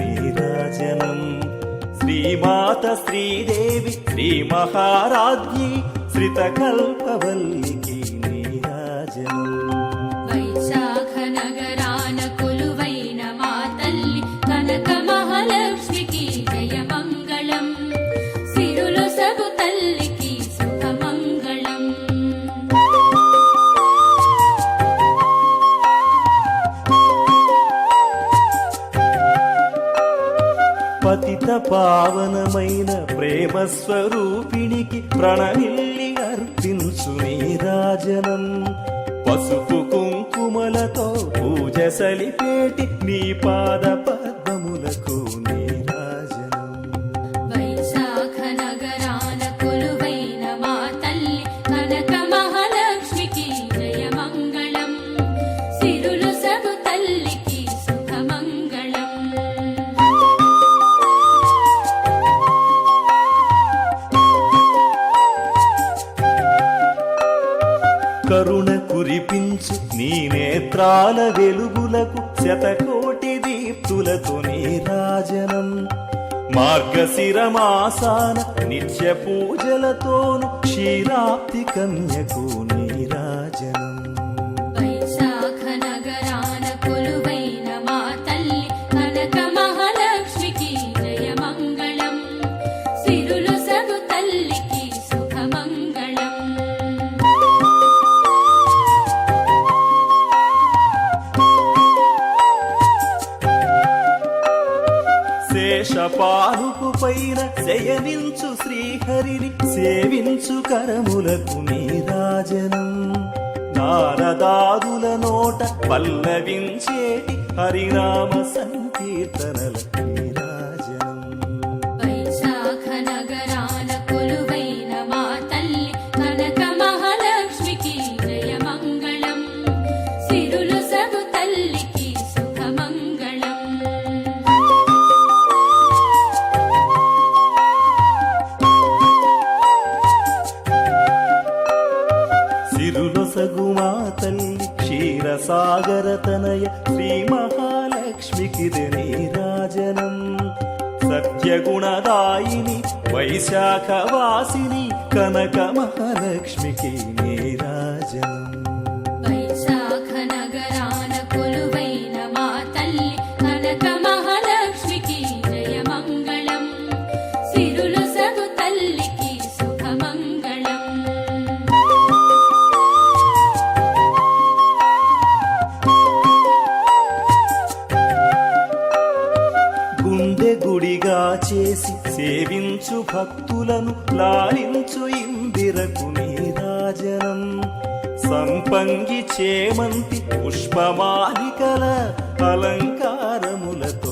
నీరాజనం. శ్రీమాత శ్రీదేవి శ్రీ మహారాజ్ఞి శ్రితకల్పవల్లికి నీరాజనం. వైశాఖ నగరాన కొలువైన మా తల్లి కనక మహాలక్ష్మికి జయమంగళం. సిరులు సగు తల్లికి శుభమంగళం. పతిత పావనమైన ప్రేమ స్వరూపిణికి ప్రణమిల్లి అర్పించు నీరాజనం. పసుపు కుంకుమలతో పూజ సలిపేటి నీ పాద పద్మములకు నీరాజనం. వైశాఖ నగరాన కొలువైన మా తల్లి కనక మహాలక్ష్మికి జయమంగళం. సిరులు సగు తల్లికి శుభమంగళం. కరుణ కురిపించు నీ నేత్రాల వెలుగులకు శతకోటి దీప్తులతో నీరాజనం. మార్గశిరమాసాన నిత్య పూజలతోను క్షీరాప్తి కన్యకు నీరాజనం. వైశాఖ నగరాన కొలువైన మా తల్లి కనక మహాలక్ష్మికి జయమంగళం. సిరులు సగు తల్లికి శుభమంగళం. శేషపానుపు పైన శయనించు శ్రీహరిని సేవించు కరములకు నీరాజనం. నారదాదుల నోట పల్లవించేటి హరినామ సంకీర్తనల నీరాజనం. వైశాఖ నగరాన కొలువైన మా తల్లి కనక మహాలక్ష్మికి జయమంగళం. సిరులు సగు తల్లికి శుభమంగళం. సిరులొసగు మా తల్లి క్షీరసాగర తనయ శ్రీ మహాలక్ష్మికిది నీరాజనం. సత్యగుణదాయిని వైశాఖ వాసిని కనక మహాలక్ష్మికి నీరాజనం. వైశాఖ నగరాన కొలువైన మా తల్లి కనక మహాలక్ష్మికి జయమంగళం. సిరులు సగు తల్లికి శుభమంగళం. గుండె గుడిగా చేసి సేవించు భక్తులను లాలించు ఇందిరకు నీరాజనం. సంపంగి చేమంతి పుష్పమాలికల అలంకారములతో